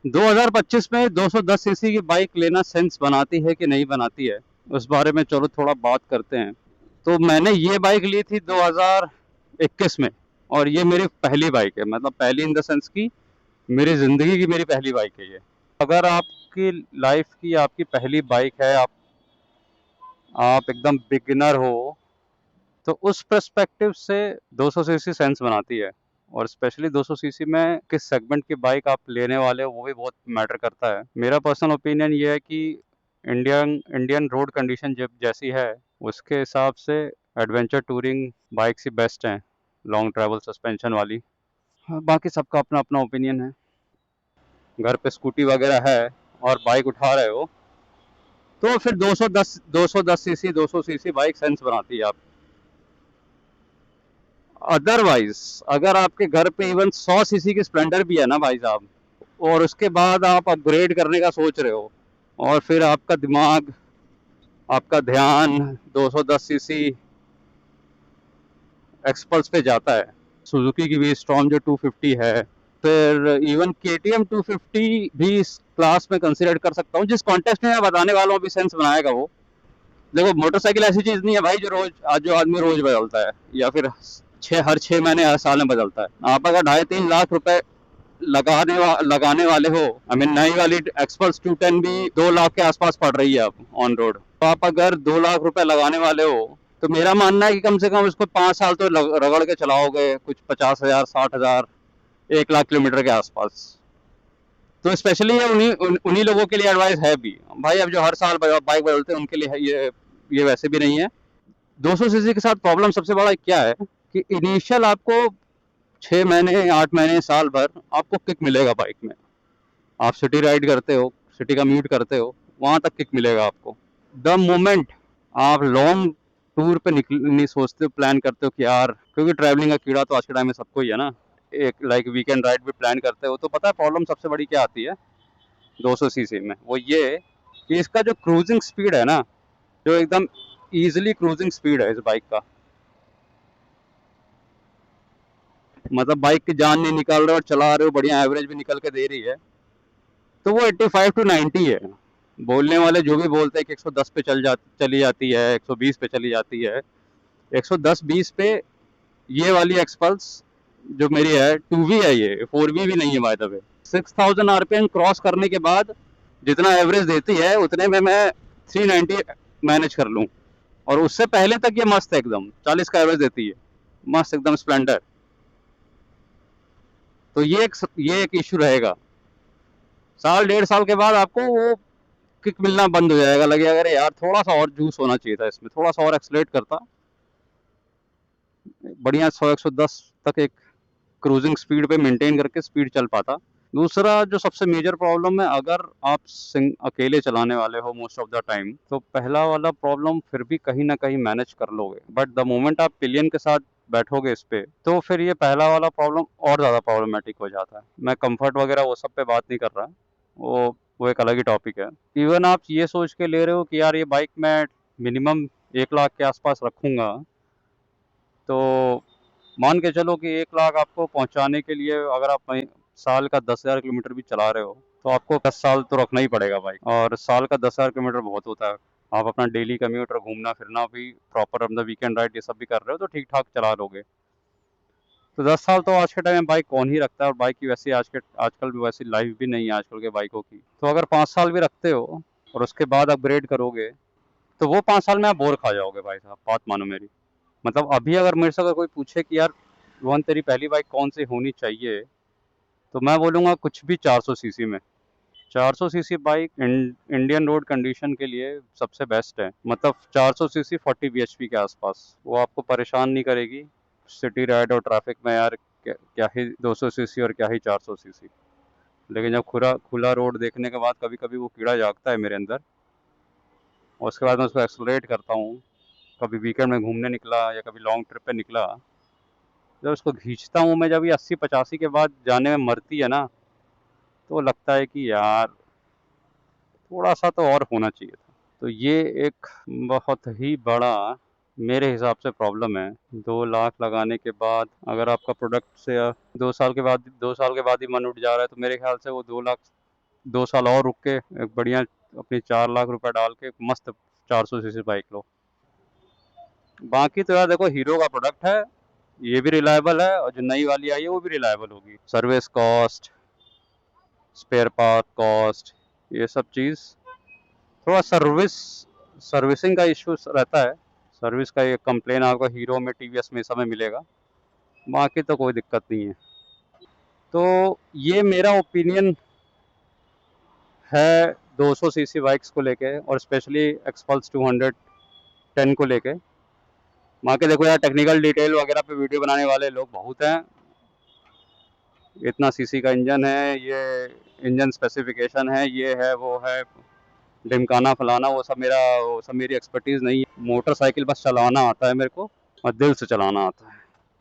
2025 में 210 सीसी की बाइक लेना सेंस बनाती है कि नहीं बनाती है, उस बारे में चलो थोड़ा बात करते हैं। तो मैंने ये बाइक ली थी 2021 में, और ये मेरी पहली बाइक है, मतलब पहली इन द सेंस की मेरी ज़िंदगी की मेरी पहली बाइक है ये। अगर आपकी लाइफ की आपकी पहली बाइक है, आप एकदम बिगिनर हो, तो उस पर्सपेक्टिव से 200 सीसी सेंस बनाती है। और स्पेशली 200 सीसी में किस सेगमेंट की बाइक आप लेने वाले हो वो भी बहुत मैटर करता है। मेरा पर्सनल ओपिनियन ये है कि इंडियन इंडियन रोड कंडीशन जब जैसी है, उसके हिसाब से एडवेंचर टूरिंग बाइक्स ही बेस्ट हैं, लॉन्ग ट्रैवल सस्पेंशन वाली। हाँ, बाकी सबका अपना अपना ओपिनियन है। घर पे स्कूटी वगैरह है और बाइक उठा रहे हो, तो फिर 210 सीसी 200 सीसी बाइक सेंस बनाती है आप। अदरवाइज अगर आपके घर पे इवन 100 सीसी की स्प्लेंडर भी है ना भाई साहब, और उसके बाद आप अपग्रेड करने का सोच रहे हो, और फिर आपका दिमाग, आपका ध्यान 210 सीसी एक्सपल्स पे जाता है, सुजुकी की भी स्टॉर्म जो 250 है, फिर इवन केटीएम 250 भी इस क्लास में कंसिडर कर सकता हूँ। जिस कॉन्टेक्स्ट में मैं बताने वाला हूँ अभी सेंस बनाएगा वो। देखो, मोटरसाइकिल ऐसी चीज नहीं है भाई जो रोज आज जो आदमी रोज बदलता है, या फिर हर 6 महीने हर साल में बदलता है। आप अगर 2.5-3 लाख रुपए लगाने वाले हो, आई मीन नई वाली एक्सपल्स 210 भी 2 लाख के आसपास पड़ रही है अब ऑन रोड, तो आप अगर 2 लाख रुपए लगाने वाले हो, तो मेरा मानना है कि कम से कम उसको 5 साल तो रगड़ के चलाओगे, कुछ 50,000 60,000 1 लाख किलोमीटर के आसपास। तो स्पेशली ये उन्हीं लोगों के लिए एडवाइस है भी भाई। अब जो हर साल बाइक बदलते हैं उनके लिए है ये वैसे भी नहीं है। 200 सीसी के साथ प्रॉब्लम सबसे बड़ा क्या है कि इनिशियल आपको 6 महीने 8 महीने साल भर आपको किक मिलेगा बाइक में। आप सिटी राइड करते हो, सिटी का म्यूट करते हो, वहां तक किक मिलेगा आपको। द मोमेंट आप लॉन्ग टूर पे निकलने सोचते हो, प्लान करते हो कि यार, क्योंकि ट्रैवलिंग का कीड़ा तो आज के टाइम में सबको ही है ना, एक लाइक वीकेंड राइड भी प्लान करते हो, तो पता है प्रॉब्लम सबसे बड़ी क्या आती है 200 सीसी में? वो ये कि इसका जो क्रूजिंग स्पीड है ना, जो एकदम इजीली क्रूजिंग स्पीड है इस बाइक का, मतलब बाइक की जान नहीं निकाल रहे और चला रहे हो, बढ़िया एवरेज भी निकल के दे रही है, तो वो 85 to 90 है। बोलने वाले जो भी बोलते हैं कि 110 पे चली जाती है, 120 पे चली जाती है, 110-120 पे ये वाली एक्सपल्स जो मेरी है 2V है, ये 4V भी नहीं है by the way. 6000 RPM cross करने के बाद जितना एवरेज देती है उतने में मैं 390 मैनेज कर लूँ, और उससे पहले तक ये मस्त है, एकदम 40 का एवरेज देती है, मस्त एकदम स्प्लेंडर। तो ये एक इशू रहेगा। साल 1.5 साल के बाद आपको वो किक मिलना बंद हो जाएगा, लगेगा अरे यार थोड़ा सा और जूस होना चाहिए था इसमें, थोड़ा सा और एक्सलेट करता, बढ़िया 100-110 तक एक क्रूजिंग स्पीड पे मेंटेन करके स्पीड चल पाता। दूसरा जो सबसे मेजर प्रॉब्लम है, अगर आप अकेले चलाने वाले हो मोस्ट ऑफ द टाइम, तो पहला वाला प्रॉब्लम फिर भी कहीं ना कहीं मैनेज कर लोगे, बट द मोमेंट आप पिलियन के साथ बैठोगे इस पे, तो फिर ये पहला वाला प्रॉब्लम और ज़्यादा प्रॉब्लमेटिक हो जाता है। मैं कंफर्ट वगैरह वो सब पे बात नहीं कर रहा, वो एक अलग ही टॉपिक है। इवन आप ये सोच के ले रहे हो कि यार ये बाइक मैं मिनिमम 1 लाख के आसपास रखूंगा, तो मान के चलो कि 1 लाख आपको पहुंचाने के लिए अगर आप साल का 10,000 किलोमीटर भी चला रहे हो, तो आपको 10 साल तो रखना ही पड़ेगा भाई, और साल का 10,000 किलोमीटर बहुत होता है। आप अपना डेली कम्यूट और घूमना फिरना भी प्रॉपर, अपना वीकेंड राइड ये सब भी कर रहे हो, तो ठीक ठाक चला लोगे। तो 10 साल तो आज के टाइम में बाइक कौन ही रखता है, और बाइक की वैसी आजकल भी वैसी लाइफ भी नहीं है आजकल के बाइकों की। तो अगर 5 साल भी रखते हो और उसके बाद अपग्रेड करोगे, तो वो 5 साल में आप बोर खा जाओगे भाई साहब, बात मानो मेरी। मतलब अभी अगर मेरे से अगर कोई पूछे कि यार रोहन तेरी पहली बाइक कौन सी होनी चाहिए, तो मैं बोलूँगा कुछ भी 400 सीसी में। 400 CC bike Indian road condition के लिए सबसे बेस्ट है। मतलब 400 सीसी 40 बीएचपी के आसपास, वो आपको परेशान नहीं करेगी सिटी राइड और ट्रैफिक में। यार क्या ही 200 सीसी और क्या ही 400 सीसी। लेकिन जब खुला खुला रोड देखने के बाद कभी कभी वो कीड़ा जागता है मेरे अंदर, और उसके बाद मैं उसको एक्सलरेट करता हूँ। कभी वीकेंड में घूमने निकला या कभी लॉन्ग ट्रिप पे निकला, जब उसको खींचता हूँ मैं, जब ये 80-85 के बाद जाने में मरती है ना, तो लगता है कि यार थोड़ा सा तो और होना चाहिए था। तो ये एक बहुत ही बड़ा मेरे हिसाब से प्रॉब्लम है। 2 लाख लगाने के बाद अगर आपका प्रोडक्ट से 2 साल के बाद ही मन उठ जा रहा है, तो मेरे ख्याल से वो 2 लाख 2 साल और रुक के एक बढ़िया अपनी 4 लाख रुपए डाल के मस्त 400 सीसी बाइक लो। बाकी तो यार देखो, हीरो का प्रोडक्ट है, ये भी रिलायबल है और जो नई वाली आई है वो भी रिलायबल होगी। Service cost, spare part cost, ये सब चीज़ थोड़ा सर्विसिंग का इश्यू रहता है। सर्विस का एक कंप्लेन आपको हीरो में, टीवीएस में, सब में मिलेगा। बाकी तो कोई दिक्कत नहीं है। तो ये मेरा ओपिनियन है 200 सीसी बाइक्स को लेके और स्पेशली एक्सपल्स 210 को लेके। बाकी देखो यार, टेक्निकल डिटेल वगैरह पे वीडियो बनाने वाले लोग बहुत हैं। इतना सीसी का इंजन है, ये इंजन स्पेसिफिकेशन है, ये है वो है, ढिमकाना फलाना, वो सब मेरी एक्सपर्टीज़ नहीं है। मोटरसाइकिल बस चलाना आता है मेरे को और दिल से चलाना आता है।